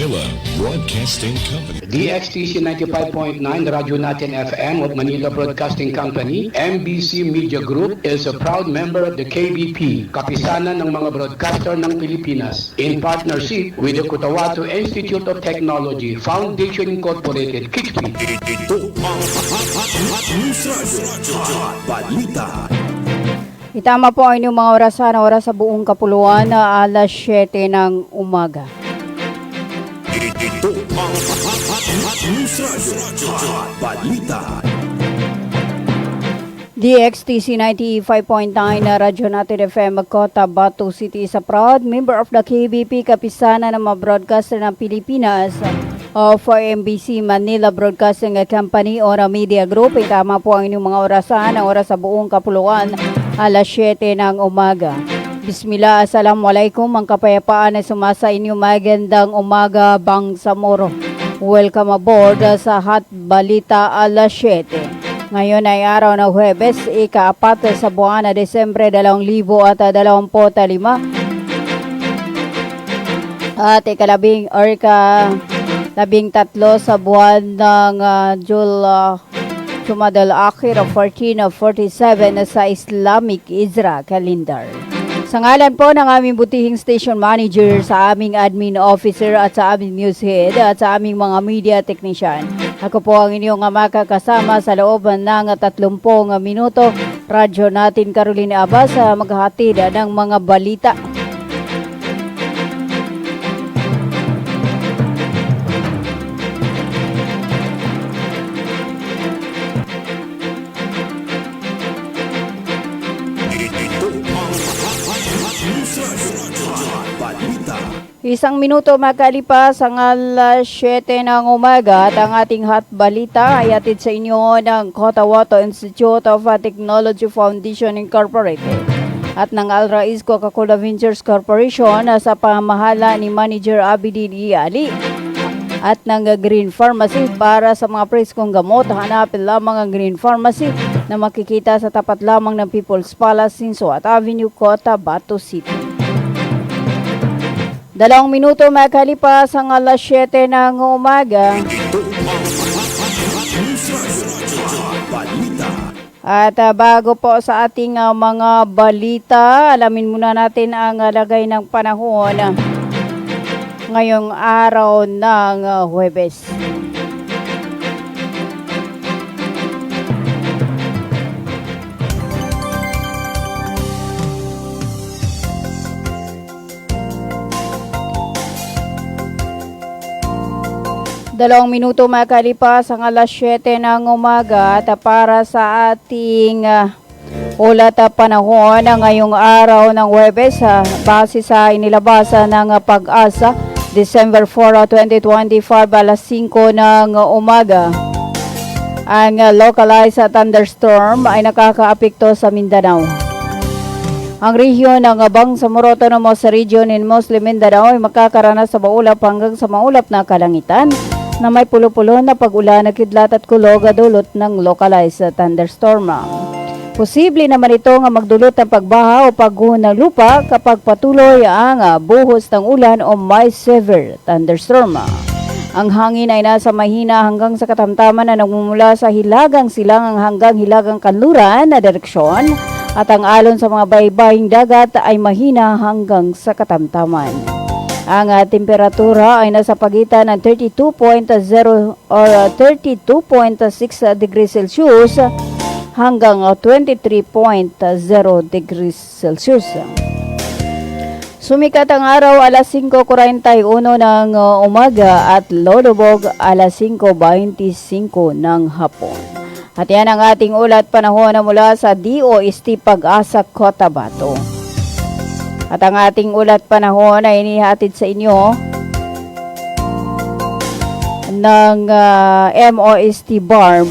Manila Broadcasting Company. DXTC 95.9 Radyo Natin FM of Manila Broadcasting Company, MBC Media Group is a proud member of the KBP, Kapisanan ng mga Broadcaster ng Pilipinas, in partnership with the Cotabato Institute of Technology, Foundation Incorporated, KITPI. Ito ang News Radio Balita. Itama po ang inyong mga oras sa buong kapuluan na alas 7 ng umaga. Ito ang News Radio Balita. DXTC 95.9 na Radyo Natin FM Cotabato City is a proud member of the KBP, Kapisanan ng mga Broadcaster ng Pilipinas for MBC Manila Broadcasting Company or Media Group. Itama po ang inyong mga oras sa buong kapuluan alas 7 ng umaga. Bismillah, assalamualaikum, ang kapayapaan na sumasa inyo, magandang umaga, Bangsamoro. Welcome aboard sa Hot Balita alas 7. Ngayon ay araw ng Huwebes, ika-4 sa buwan na Desembre 2025 at ika-13 sa buwan ng Jumadal Akhir of 1447 sa Islamic Isra Calendar. Sa ngalan po ng aming butihing station manager, sa aming admin officer at sa aming news head at sa aming mga media technician, ako po ang inyong makakasama sa loob ng 30 minuto. Radyo Natin Carolina Abbas maghahatid ng mga balita. Isang minuto makalipas ang alas 7 ng umaga at ang ating hot balita ay atid sa inyo ng Cotabato Institute of Technology Foundation Incorporated at ng Al Rais Coca-Cola Ventures Corporation sa pamahala ni Manager Abidin Ali at ng Green Pharmacy. Para sa mga preskong gamot, hanapin lamang ang Green Pharmacy na makikita sa tapat lamang ng People's Palace, Sinsuat Avenue, Cotabato City. 2 minuto makalipas ang alas 7 ng umaga. At bago po sa ating mga balita, alamin muna natin ang lagay ng panahon ngayong araw ng Huwebes. Dalawang minuto makalipas ang alas 7 ng umaga at para sa ating ulat panahon ngayong araw ng Huwebes, base sa inilabas ng Pag-asa, December 4, 2025, alas 5 ng umaga. Ang localized thunderstorm ay nakakaapekto sa Mindanao. Ang rehiyon ng Bangsamoro Autonomous Region in Muslim Mindanao ay makakaranas sa maulap hanggang sa maulap na kalangitan na may pulo-pulo na pag-ulan na kidlat at kulog dulot ng localized thunderstorm. Posible naman ito nga magdulot ng pagbaha o pagguho ng lupa kapag patuloy ang buhos ng ulan o may severe thunderstorm. Ang hangin ay nasa mahina hanggang sa katamtaman na nagmumula sa hilagang silangang hanggang hilagang kanluran na direksyon at ang alon sa mga baybaying dagat ay mahina hanggang sa katamtaman. Ang temperatura ay nasa pagitan ng 32.0 or 32.6 degrees Celsius hanggang 23.0 degrees Celsius. Sumikat ang araw alas 5:41 ng umaga at lolobog alas 5:25 ng hapon. At yan ang ating ulat panahon na mula sa DOST Pag-asa Cotabato. At ang ating ulat panahon ay inihatid sa inyo ng MOST BARM.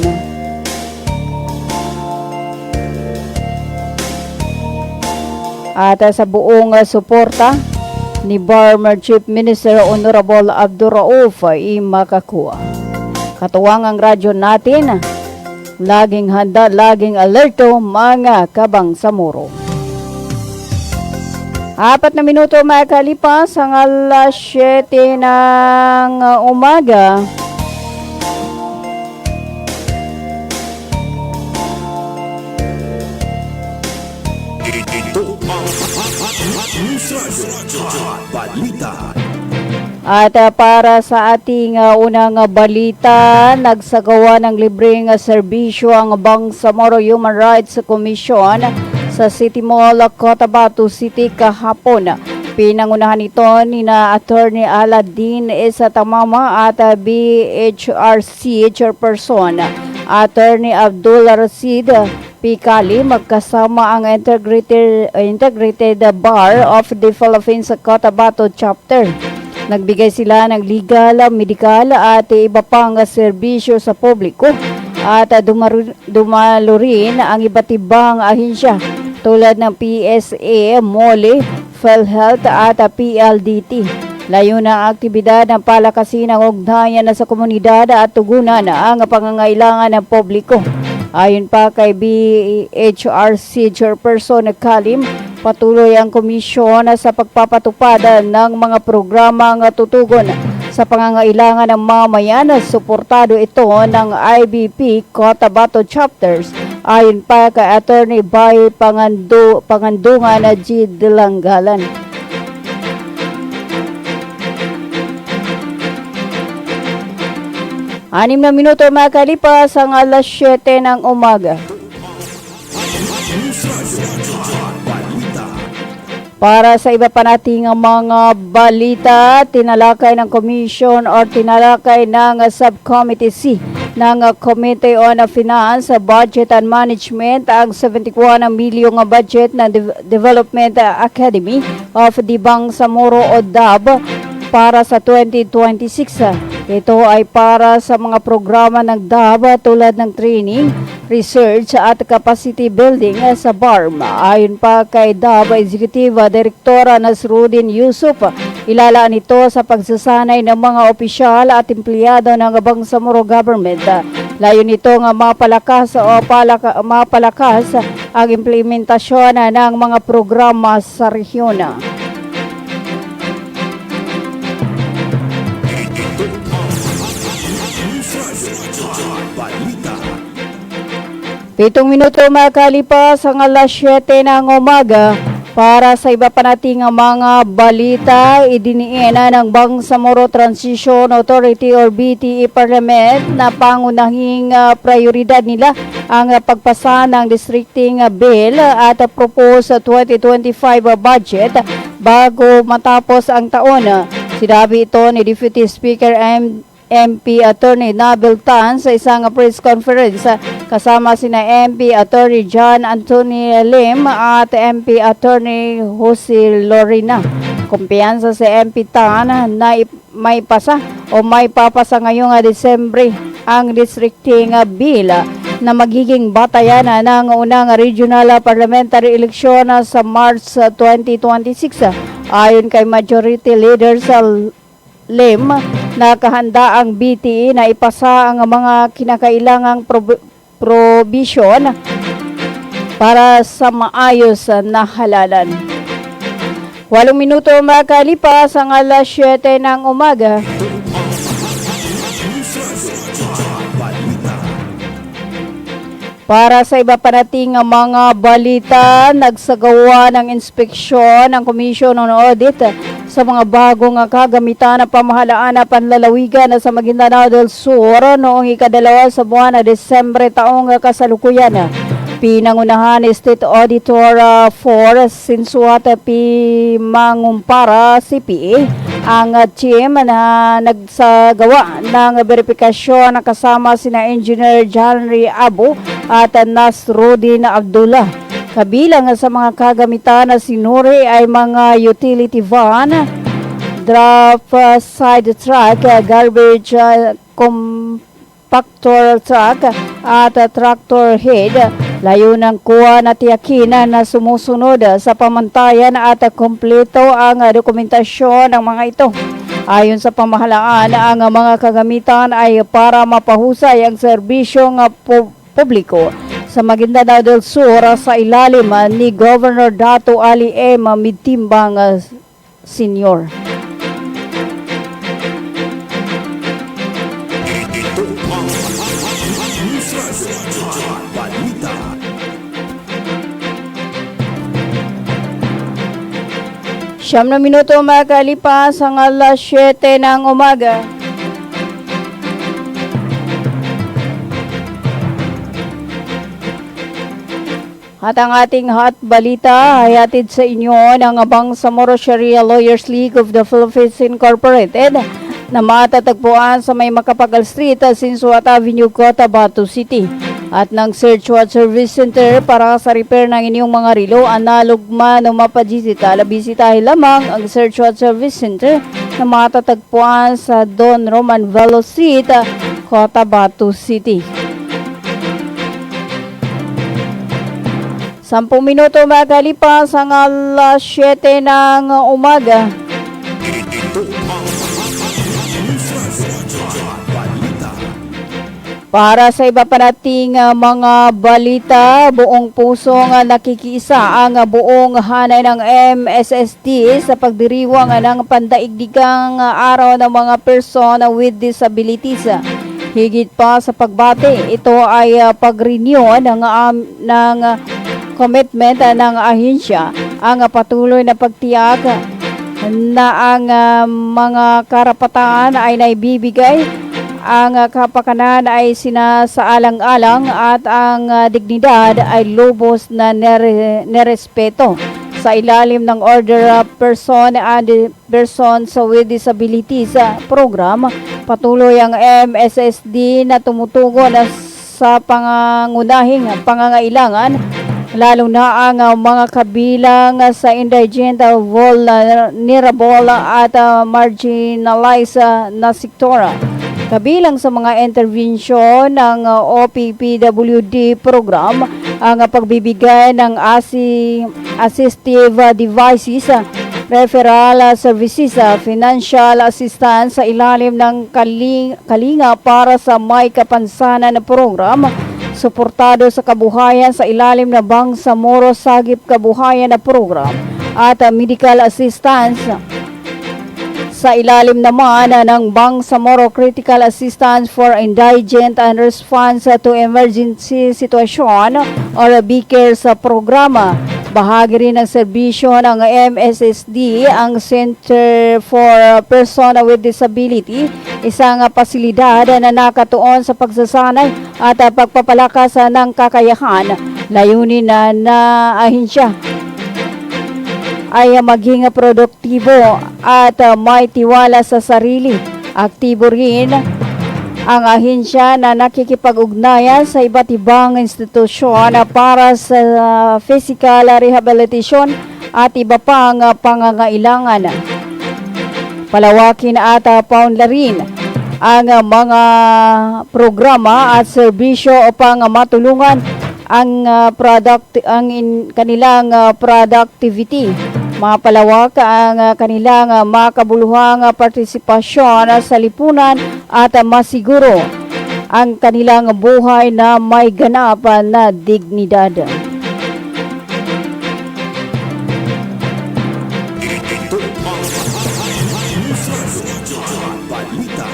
At sa buong suporta ni BARM Chief Minister Honorable Abdurrauf Makakua. Katuwang ang radyo natin, laging handa, laging alerto mga kabangsamoro. 4 na minuto makalipas ang alas 7 ng umaga. Ito ang Hot News Radio. Hot Balita. At para sa ating unang balita, nagsagawa ng libreng serbisyo ang Bangsamoro Human Rights Commission sa City Mall, Cotabato City kahapon. Pinangunahan ito ni na Attorney Aladdin Isatamama at BHRC Chairperson Attorney Abdul Rashid Pikali, magkasama ang Integrated Bar of the Philippines sa Cotabato Chapter. Nagbigay sila ng legal, medical at iba pang serbisyo sa publiko at dumalo rin ang iba't ibang ahensya tulad ng PSA, MOLE, PhilHealth at PLDT. Layo ng aktibidad ng palakasin ng ugnayan sa komunidad at tugunan ang pangangailangan ng publiko. Ayon pa kay BHRC Chairperson Kalim, patuloy ang komisyon sa pagpapatupad ng mga programang tutugon sa pangangailangan ng mamayan. Suportado ito ng IBP Cotabato Chapters. Ayon pa kay Attorney Bay Pangandungan G. Dilanggalan. Anim na minuto makalipas ang alas 7 ng umaga. Para sa iba pa nating mga balita, tinalakay ng Commission or tinalakay ng Subcommittee C ng Committee on Finance, Budget and Management ang 71 milyong budget ng Development Academy of the Bangsamoro o DAB para sa 2026. Ito ay para sa mga programa ng DAB tulad ng training, research at capacity building sa BARM. Ayon pa kay DAB Executive Director Nasruddin Yusuf, ilalaan ito sa pagsasanay ng mga opisyal at empleyado ng Bangsamoro Government. Layo nito nga mapalakas ang implementasyon ng mga programa sa rehiyon. Pitong minuto makalipas ang alas 7 ng umaga. Para sa iba pa nating mga balita, idiniin ng Bangsamoro Transition Authority or BTE Parliament na pangunahing prioridad nila ang pagpasa ng districting bill at propose 2025 budget bago matapos ang taon. Sinabi ito ni Deputy Speaker MP Attorney Nabil Tan sa isang press conference kasama sina MP Attorney John Anthony Lim at MP Attorney Jose Lorena. Kumpiyansa si MP Tan na may papasa ngayong Desembre ang districting bill na magiging batayan ng unang regional parliamentary election sa March 2026. Ayon kay Majority Leader sa Lim, nakahanda ang BTE na ipasa ang mga kinakailangang provision para sa maayos na halalan. 8 minuto makalipas ang alas 7 ng umaga. Para sa iba pa nating mga balita, nagsagawa ng inspeksyon ng Commission on Audit sa mga bagong kagamitan ng pamahalaan na panlalawigan sa Maguindanao del Sur noong ika-2 sa buwan na Desembre taong kasalukuyan. Pinangunahan ni State Auditor 4 Sinsuat P. Mangumpara, CPA, ang team na nagsagawa ng verifikasyon kasama sina Engineer Janry Abu at Nasruddin Abdullah. Kabilang sa mga kagamitan na sinuri ay mga utility van, drop side truck, garbage compactor truck at tractor head. Layunang kuha na tiyakin na sumusunod sa pamantayan at kumpleto ang dokumentasyon ng mga ito. Ayon sa pamahalaan, ang mga kagamitan ay para mapahusay ang serbisyong publiko sa Maguindanao del Sur sa ilalim ni Governor Dato Ali M. Mitimbang Sr. Ito ang News Radyo Hot Balita. Siyam na minuto makalipas ang alas 7 ng umaga. At ang ating hot balita ay hatid sa inyo ng Bangsamoro Sharia Lawyers League of the Philippines Incorporated na matatagpuan sa may Macapagal Street, Sinsuat Avenue, Cotabato City. At ng Search Watch Service Center para sa repair ng inyong mga relo, analog man o mapa-digital, bisitahin lamang ang Search Watch Service Center na matatagpuan sa Don Roman Velo Street, Cotabato City. 10 minuto makalipas ang alas 7 ng umaga. Ito ang News Radyo Hot Balita. Para sa iba pa nating mga balita, buong pusong nakikiisa ang buong hanay ng MSSD sa pagdiriwang ng pandaigdigang araw ng mga persona with disabilities. Higit pa sa pagbati, ito ay pag-renew ng commitment ng ahensya ang patuloy na pagtiyak na ang mga karapatan ay naibibigay, ang kapakanan ay sinasaalang-alang at ang dignidad ay lubos na nerespeto. Sa ilalim ng Order of Person and Persons with Disabilities program, patuloy ang MSSD na tumutugon sa pangunahing pangangailangan, lalo na ang mga kabilang sa indigent, vulnerable at marginalized na sektora. Kabilang sa mga intervensyon ng OPPWD program ang pagbibigay ng assistive devices, referral services, financial assistance sa ilalim ng kalinga para sa may kapansanan na program, suportado sa kabuhayan sa ilalim ng Bangsamoro Sagip Kabuhayan na program, at medical assistance sa ilalim naman ng Bangsamoro Critical Assistance for Indigent and Response to Emergency Situation or BCARE sa programa. Bahagi rin ng serbisyo ng MSSD ang Center for Persona with Disability, isang pasilidad na nakatuon sa pagsasanay at pagpapalakas ng kakayahan. Layunin na ahensya ay maging produktibo at may tiwala sa sarili. Aktibo rin ang ahensya na nakikipag-ugnayan sa iba't ibang institusyon para sa physical rehabilitation at iba pang pangangailangan. Palawakin at paunlarin ang mga programa at serbisyo upang matulungan ang kanilang productivity. Mapalawak ang kanilang makabuluhang partisipasyon sa lipunan at masiguro ang kanilang buhay na may ganap na dignidad. Ito ang News Radyo Hot Balita.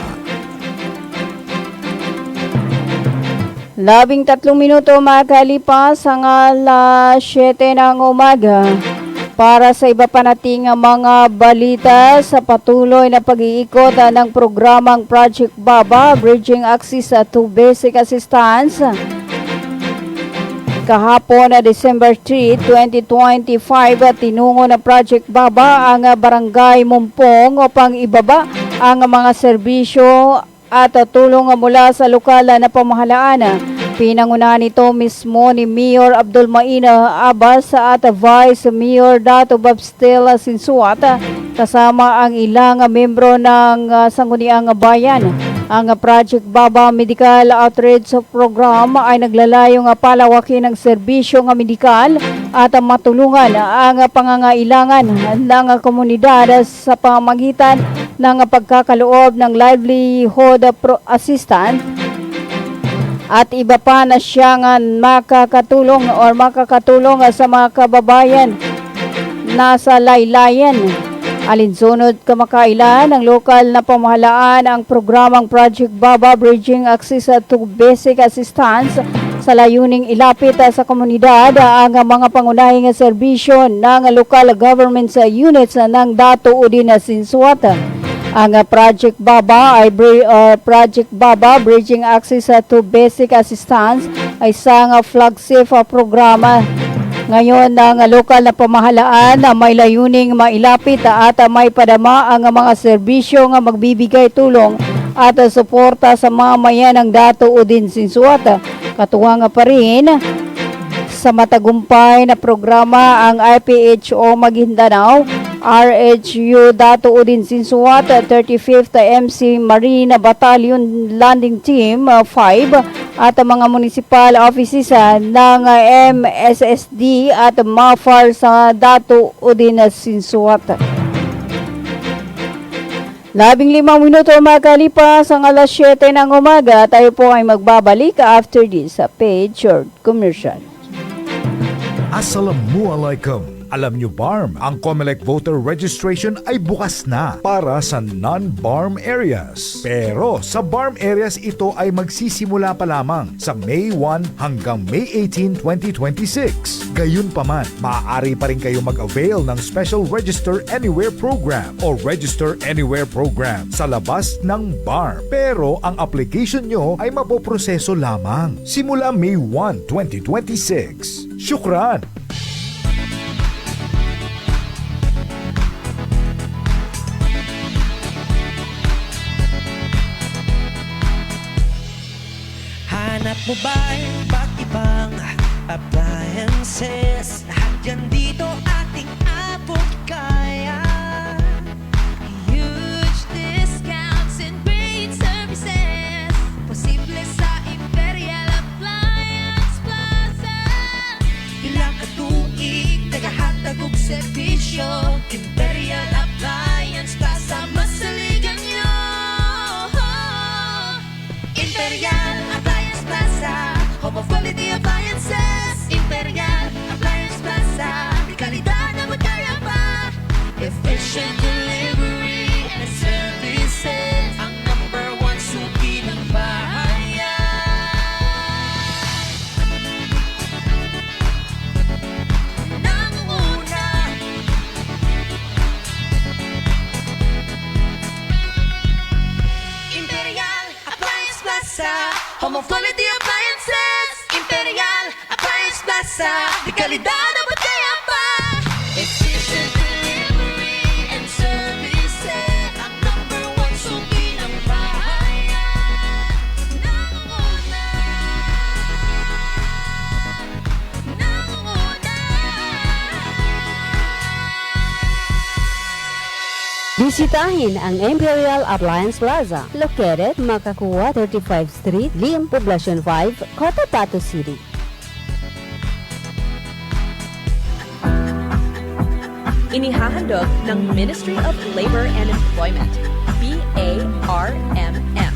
13 minuto makalipas ang alas 7 ng umaga. Para sa iba pa nating mga balita, sa patuloy na pag-iikot ng programang Project Baba, Bridging Access to Basic Assistance, kahapon na December 3, 2025, tinungo ng Project Baba ang Barangay Mumpong upang ibaba ang mga serbisyo at tulong mula sa lokal na pamahalaan. Pinangunahan nito mismo ni Mayor Abdul Maina Abbas at Vice Mayor Dato Babstel Sinsuat, kasama ang ilang membro ng Sangguniang Bayan. Ang Project Baba Medical Outreach Program ay naglalayong palawakin ng serbisyong medikal at matulungan ang pangangailangan ng komunidad sa pamamagitan ng pagkakaloob ng livelihood assistance, at iba pa na siyang makakatulong sa mga kababayan nasa laylayan. Alinsunod kamakailan ng lokal na pamahalaan ang programang Project Baba Bridging Access to Basic Assistance sa layuning ilapit sa komunidad ang mga pangunahing serbisyo ng local government units ng Dato Udin Sinsuat. Ang Project Baba Bridging Access to Basic Assistance ay isang flagship programa ngayon ng lokal na pamahalaan na may layuning mailapit at may padama ang mga serbisyo nga magbibigay tulong at suporta sa mamayan ng Dato Udin Sinsuat. Katuwang pa rin sa matagumpay na programa ang IPHO Maguindanao, RHU Dato Udin Sinsuat, 35th MC Marine Battalion Landing Team 5 at mga municipal offices ng MSSD at MAFAR sa Dato Udin Sinsuat. 15 minuto makalipas ang alas 7 ng umaga, tayo po ay magbabalik after this sa paid short commercial. Assalamualaikum. Alam nyo, BARM, ang COMELEC voter registration ay bukas na para sa non-BARM areas. Pero sa BARM areas ito ay magsisimula pa lamang sa May 1 hanggang May 18, 2026. Gayunpaman, maaari pa rin kayo mag-avail ng Special Register Anywhere Program o Register Anywhere Program sa labas ng BARM. Pero ang application nyo ay mapoproseso lamang simula May 1, 2026. Syukran! Hanap mo ba'y iba't ibang appliances? Lahat yan dito ating abot kaya. Huge discounts and great services. Posible sa Imperial Appliance Plaza. Ilang katuig, nagahatag og serbisyo. Imperial Appliance Plaza, masaligan nyo. Imperial Appliance Plaza, home of quality appliances. Imperial Appliance Plaza, di kalidad na magkaya pa. Efficient delivery and services, ang number one suki ng bahayan. Nanguna, Imperial Appliance Plaza, home of quality appliances. Imperial Appliance Plaza, di kalidad na kaya pa. Efficient delivery and services, ang number one suki ng bahayan. Nanguna, Bisitahin ang Imperial Appliance Plaza, located Makakuwa 35th Street, Lim, Poblacion 5, Cotabato City. Inihahandog ng Ministry of Labor and Employment, BARMM,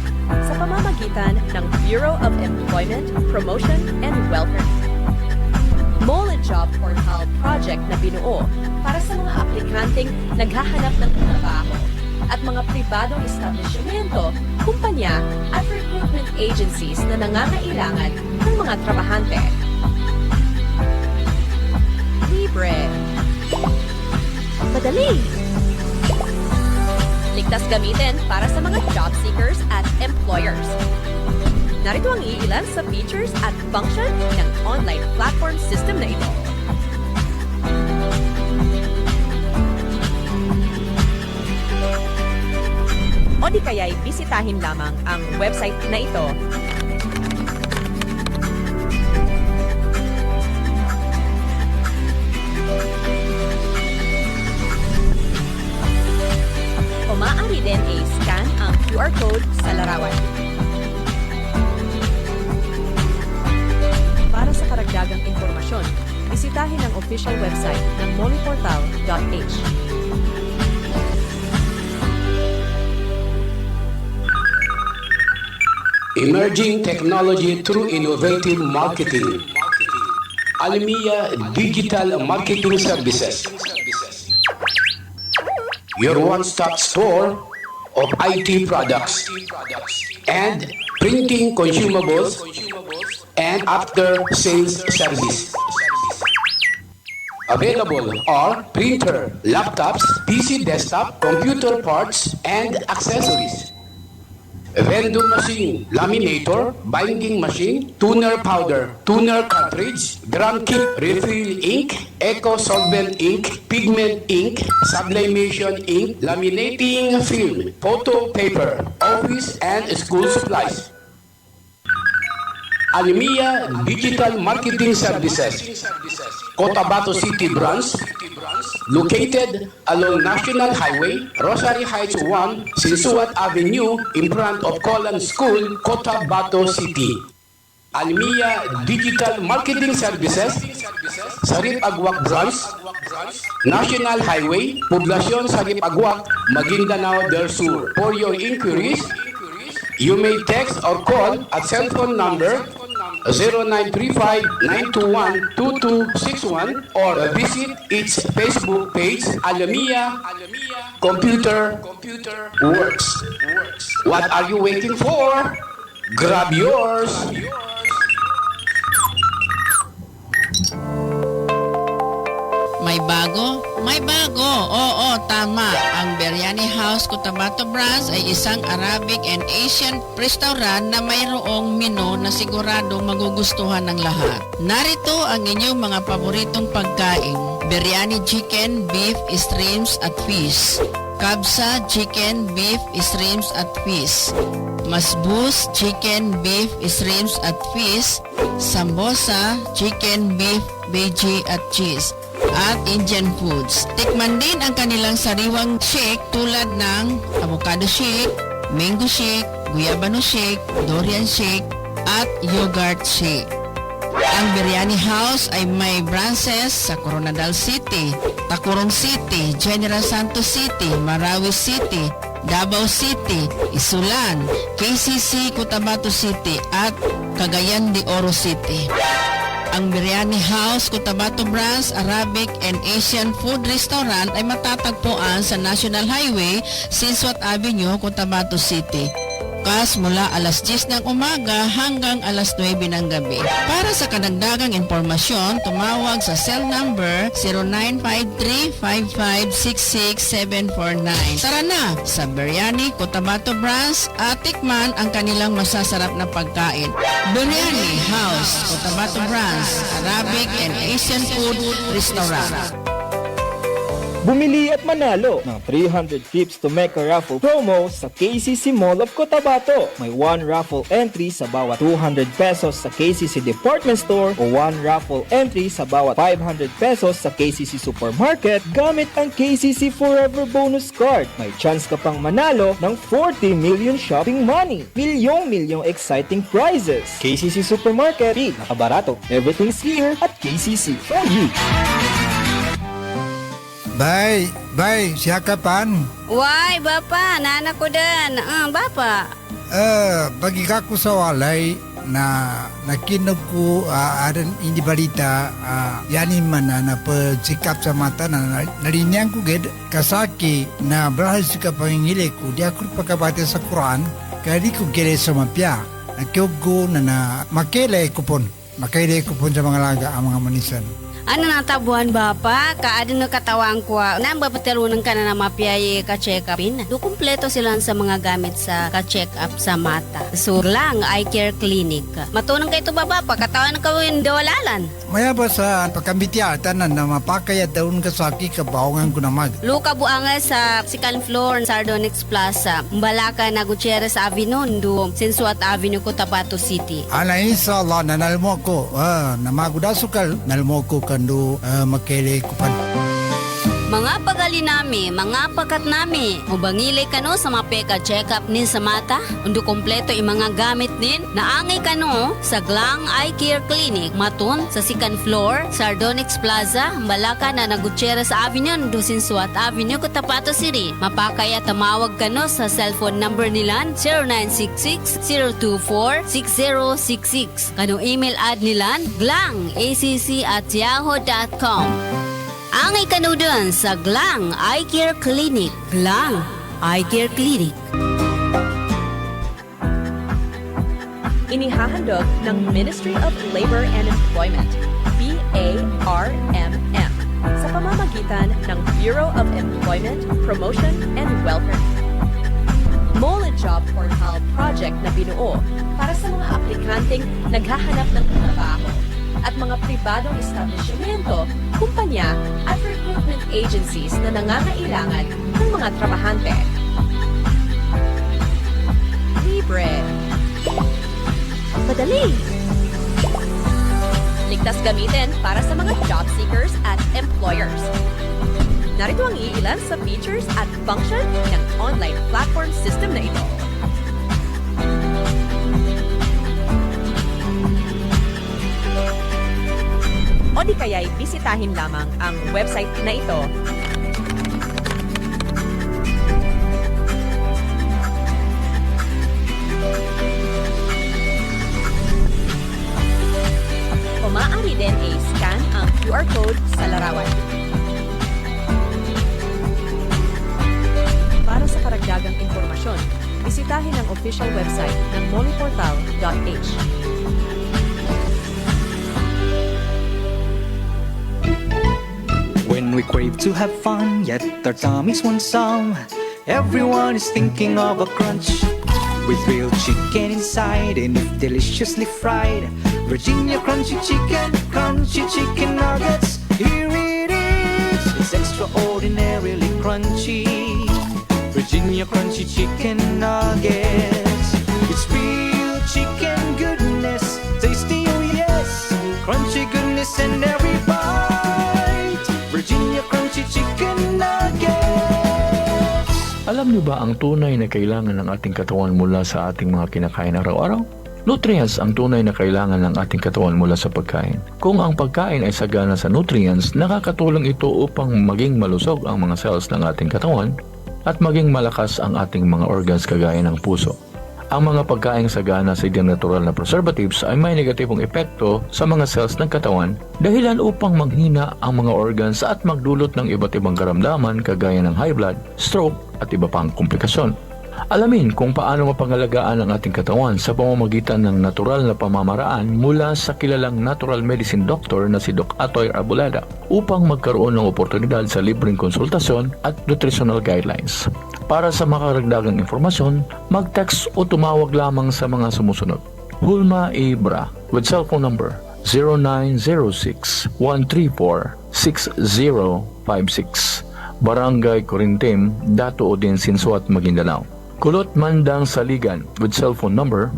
sa pamamagitan ng Bureau of Employment, Promotion and Welfare. Mole Job Portal project na binuo para sa mga aplikanteng naghahanap ng trabaho at mga pribadong establishmento, kumpanya at recruitment agencies na nangangailangan ng mga trabahante. Libre. Madali. Ligtas gamitin para sa mga job seekers at employers. Narito ang iilan sa features at function ng online platform system na ito. O di kaya'y bisitahin lamang ang website na ito. O maaari din i-scan ang QR code sa larawan. Para sa karagdagang impormasyon, bisitahin ang official website ng moleportal.h. Emerging technology through innovative marketing. Almia Digital Marketing Services. Your one-stop store of IT products and printing consumables and after-sales service. Available are printer, laptops, PC desktop, computer parts, and accessories. Vending machine, laminator, binding machine, tuner powder, tuner cartridge, drum kit, refill ink, eco solvent ink, pigment ink, sublimation ink, laminating film, photo paper, office and school supplies. Almia Digital Marketing Services, Cotabato City Branch, located along National Highway, Rosary Heights 1, Sinsuat Avenue, in front of Colan School, Cotabato City. Almia Digital Marketing Services, Sarip Aguac Branch, National Highway, Poblacion Sarip Aguac, Maguindanao del Sur. For your inquiries, you may text or call at cell phone number 0935-921-2261 or visit its Facebook page, Almia Computer Works. What are you waiting for? Grab yours! May bago? May bago! Oo, tama. Ang Biryani House Cotabato Branch ay isang Arabic and Asian restaurant na mayroong menu na sigurado magugustuhan ng lahat. Narito ang inyong mga paboritong pagkain. Biryani chicken, beef, shrimps at fish. Kabsa chicken, beef, shrimps at fish. Masbus chicken, beef, shrimps at fish. Sambosa chicken, beef, veggie at cheese. At Indian foods. Tikman din ang kanilang sariwang shake tulad ng avocado shake, mango shake, guyabano shake, durian shake, at yogurt shake. Ang Biryani House ay may branches sa Coronadal City, Tacurong City, General Santos City, Marawi City, Davao City, Isulan, KCC, Cotabato City, at Cagayan de Oro City. Ang Biryani House Cotabato Branch Arabic and Asian Food Restaurant ay matatagpuan sa National Highway, Sinsuat Avenue, Cotabato City. Bukas mula alas 10 ng umaga hanggang alas 9 ng gabi. Para sa kadagdagang impormasyon, tumawag sa cell number 0953-5566749. Tara na sa Biryani Cotabato Branch at tikman ang kanilang masasarap na pagkain. Biryani House Cotabato Branch Arabic and Asian Food Restaurant. Bumili at manalo ng 300 trips to Mecca raffle promo sa KCC Mall of Cotabato. May 1 raffle entry sa bawat 200 pesos sa KCC Department Store o 1 raffle entry sa bawat 500 pesos sa KCC Supermarket gamit ang KCC Forever Bonus Card. May chance ka pang manalo ng 40 million shopping money. Milyong exciting prizes. KCC Supermarket, nakabarato. Everything's here at KCC for you. Bay, siya kapan? Why, Bapa? Nana ko din. Bapa. Bagi ko sa walay na nakinog ko aran hindi balita yani man na pagsikap sa mata na narinyang ko ged kasaki na brahal sika pangingili ko di ako pagkabate sa Quran kaya di ko gele sa mapya nakiugo na makele kupon sa mga laga ang mga manisan. Ano natabuhan Bapa? Kaado na katawang ko. Nang bapaterunan ka na mapiyay ka-check-upin. Do kumpleto sila sa mga gamit sa ka-check-up sa mata. Sur lang, eye care clinic. Matunang kayo ito Bapa, katawan ka yung dawalalan. Maya ba sa pagkambitya tanan na mapakayat daun kasaki kabaongan ko na mag. Luka buanga sa second floor Sardonyx Plaza. Mbalaka na Gutierrez Avenue, do Sinsuat Avenue, Cotabato City. Ana inshallah nanalmo ko. Namagudasukal nalmo ko kando makele kupan. Mga pagali nami, mga pakat nami, ubangilay kano sa mapeka check-up nin sa mata, undo kompleto yung mga gamit nin, naangay kano sa Glang Eye Care Clinic, matun sa second floor, Sardonyx Plaza, Malaka na Gutierrez Avenue, Dusin Suat Avenue, Cotabato City. Mapakaya tamawag kano sa cellphone number nilan 0966-024-6066. Kano email ad nilan glangacc@yahoo.com. Angay kano dun sa Glang Eye Care Clinic. Glang Eye Care Clinic. Inihahandog ng Ministry of Labor and Employment, BARMM, sa pamamagitan ng Bureau of Employment, Promotion and Welfare. Mole Job Portal project na binuo para sa mga aplikanteng naghahanap ng trabaho at mga pribadong establishmento, kumpanya at recruitment agencies na nangangailangan ng mga trabahante. Libre. Madali. Ligtas gamitin para sa mga job seekers at employers. Narito ang iilan sa features at function ng online platform system na ito. O di kaya'y bisitahin lamang ang website na ito. O maaari din i-scan ang QR code sa larawan. Para sa karagdagang impormasyon, bisitahin ang official website ng moleportal.h. When we crave to have fun, yet our tummies want some, everyone is thinking of a crunch. With grilled chicken inside and if deliciously fried, Virginia crunchy chicken nuggets. Here it is, it's extraordinarily crunchy. Virginia crunchy chicken nuggets. It's real chicken goodness, tasty oh yes, crunchy goodness in every bite. Virginia crunchy chicken nuggets. Alam niyo ba ang tunay na kailangan ng ating katawan mula sa ating mga kinakain araw-araw? Nutrients ang tunay na kailangan ng ating katawan mula sa pagkain. Kung ang pagkain ay sagana sa nutrients, nakakatulong ito upang maging malusog ang mga cells ng ating katawan at maging malakas ang ating mga organs kagaya ng puso. Ang mga pagkain sagana sa natural na preservatives ay may negatibong epekto sa mga cells ng katawan dahilan upang manghina ang mga organs at magdulot ng iba't ibang karamdaman kagaya ng high blood, stroke at iba pang komplikasyon. Alamin kung paano mapangalagaan ang ating katawan sa pamamagitan ng natural na pamamaraan mula sa kilalang natural medicine doctor na si Doc Atoy Arboleda upang magkaroon ng oportunidad sa libreng konsultasyon at nutritional guidelines. Para sa makaragdagang informasyon, mag-text o tumawag lamang sa mga sumusunod. Hulma Ibra with cellphone number 0906-134-6056, Barangay Corintim, Dato Odin, Sinsuat, Maguindanao. Kulot Mandang Saligan with cellphone number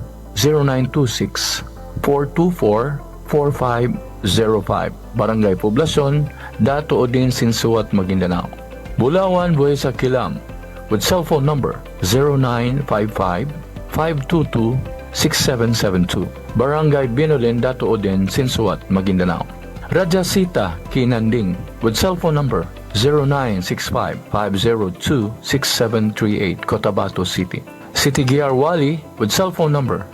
0926-424-4505, Barangay Poblacion, Dato Odin, Sinsuat, Maguindanao. Bulawan Buesa Kilam with cellphone number 0955-522-6772, Barangay Binolin, Dato Odin, Sinsuat, Maguindanao. Rajasita Kinanding with cellphone number 0965-502-6738, Cotabato City. City Giar Wali with cellphone number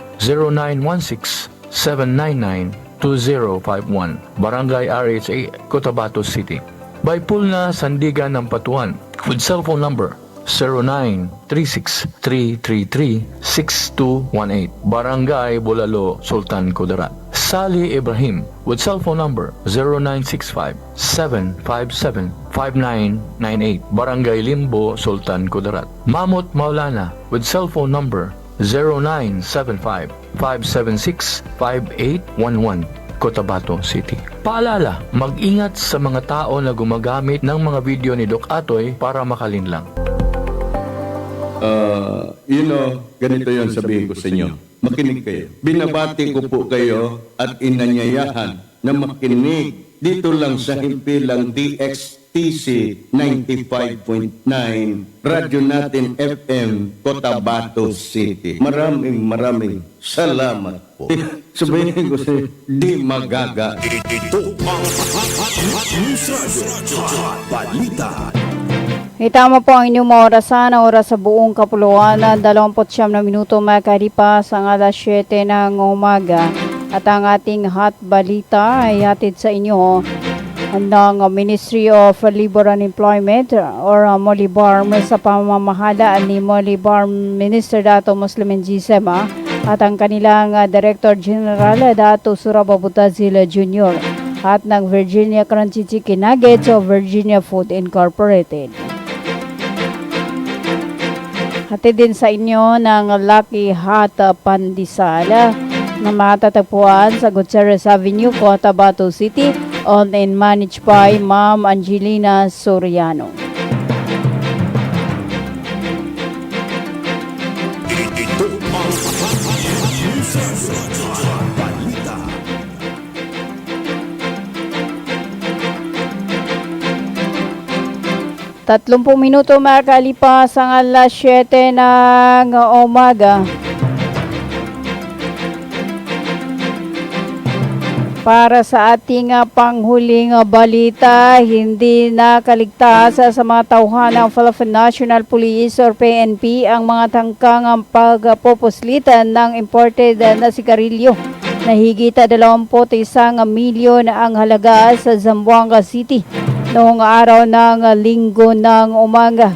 0916-799-2051, Barangay RHA, Cotabato City. Baypulna Sandigan ng Patuan with cellphone number 0936-333-6218, Barangay Bulalo, Sultan Kudarat. Sali Ibrahim with cellphone number 0965-757-5998, Barangay Limbo, Sultan Kudarat. Mamot Maulana with cellphone number 0975-576-5811, Cotabato City. Paalala, mag-ingat sa mga tao na gumagamit ng mga video ni Doc Atoy para makalinlang. Ganito yon sabihin ko sa inyo. Makinig kayo. Binabati ko po kayo at inanyayahan na makinig dito lang sa himpilang DX STC 95.9, Radyo Natin FM, Cotabato City. Maraming salamat po. Sabihin ko sa di magaga. Ito ang News Radio Balita. Itama po ang inyong mga oras sa buong kapuluan na 29 na minuto makalipas ang alas 7 ng umaga. At ang ating hot balita ay hatid sa inyo ng Ministry of Labor and Employment or Molibarm sa pamamahala ni Molibarm Minister Dato Muslimin G. Sema at ang kanilang Director General Dato Surababutazil Jr. at ng Virginia Crunchy Chicken Nuggets o Virginia Food Incorporated. Hatid din sa inyo ng Lucky Hot Pandesal na matatagpuan sa Gutierrez Avenue, Cotabato City, owned and managed by Ma'am Angelina Soriano. Ito ang News Radio Balita. Tatlong minuto makalipas ang alas 7 ng umaga. Para sa ating panghuling balita, hindi nakaligtas sa mga tauhan ng Philippine National Police or PNP ang mga tangkang pagpupuslitan ng imported na sigarilyo na higit 21 milyon ang halaga sa Zamboanga City noong araw ng linggo ng umaga.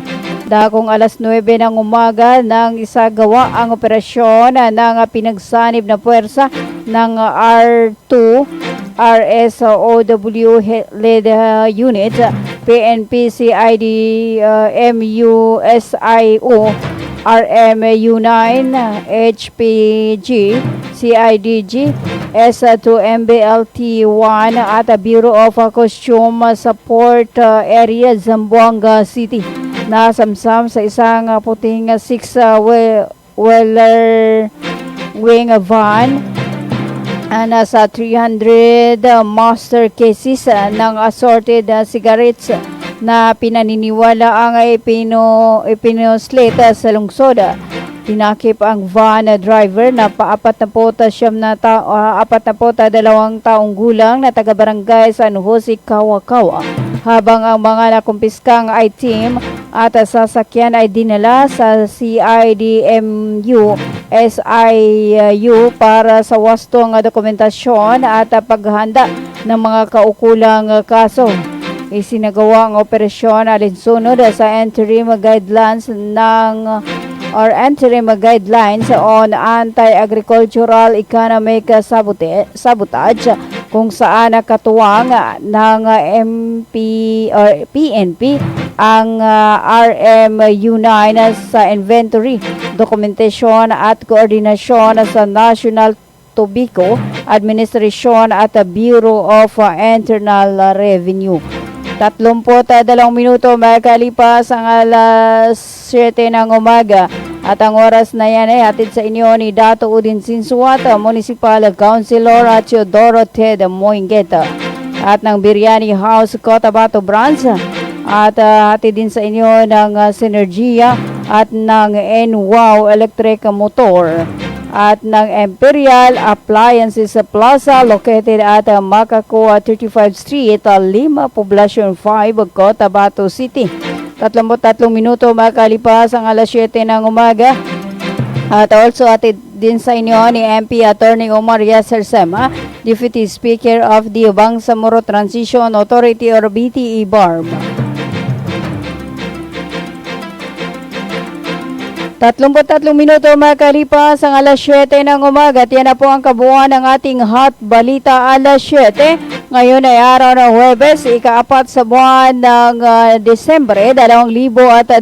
Dakong alas 9 ng umaga nang isagawa ang operasyon ng pinagsanib na puwersa ng R2 RSOW led unit, PNP, CID, MUSIO, RMU9, HPG, CIDG, S2MBLT1 at Bureau of Costume Support Area, Zamboanga City. Nasamsam sa isang puting 6-wheeler wing van nasa 300 master cases ng assorted cigarettes na pinaniniwala ang ipinuslit sa lungsod. Tinakip ang van driver na pa-42 taong gulang na taga-barangay San Jose, Kawakawa, habang ang mga nakumpiskang item at sasakyan ay dinala sa CIDMU SIU para sa wastong dokumentasyon at paghahanda ng mga kaukulang kaso. Isinagawa ang operasyon alinsunod sa interim guidelines on anti-agricultural economic sabotage kung saan nakatuwang ng PNP ang RMU9 sa inventory, dokumentasyon at koordinasyon sa National Tobacco Administration at Bureau of Internal Revenue. 32 minuto makalipas ang alas 7 ng umaga at ang oras na yan ay hatid sa inyo ni Dato Udin Sinsuat, Municipal Councilor at Teodoro Ted Moingeta at ng Biryani House Cotabato Branch at hatid din sa inyo ng Synergia at ng NWOW Electric Motor at ng Imperial Appliances Plaza located at Macacoa 35th Street, Lima, Poblacion 5, Cotabato City. 33 minuto makalipas ang alas 7 ng umaga. At also atid din sa inyo ni MP Attorney Omar Yasser Sema, Deputy Speaker of the Bangsamoro Transition Authority or BTE BARM. 33 minuto makalipas ang alas 7 ng umaga. Yan na po ang kabuuan ng ating hot balita alas 7. Ngayon ay araw ng Huwebes, ika-4 sa buwan ng Desembre 2025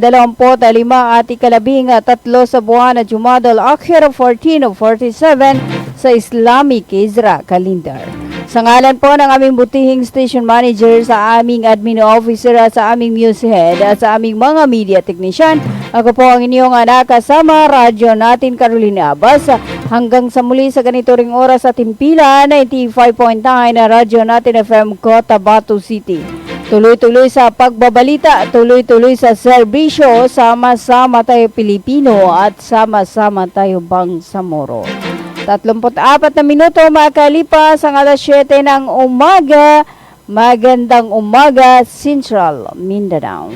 at ika-13 sa buwan ng Jumadal Akhir 1447 sa Islamic Hijra Calendar. Sa ngalan po ng aming butihing station manager, sa aming admin officer at sa aming news head at sa aming mga media technician, ako po ang inyong anak kasama, Radyo Natin Carolina Abbas. Hanggang sa muli sa ganito ring oras at timpila, 95.9 na Radyo Natin FM Cotabato City. Tuloy-tuloy sa pagbabalita, tuloy-tuloy sa serbisyo, sama-sama tayo Pilipino at sama-sama tayo Bangsamoro. 34 na minuto makalipas ang alas 7 ng umaga. Magandang umaga, Central Mindanao.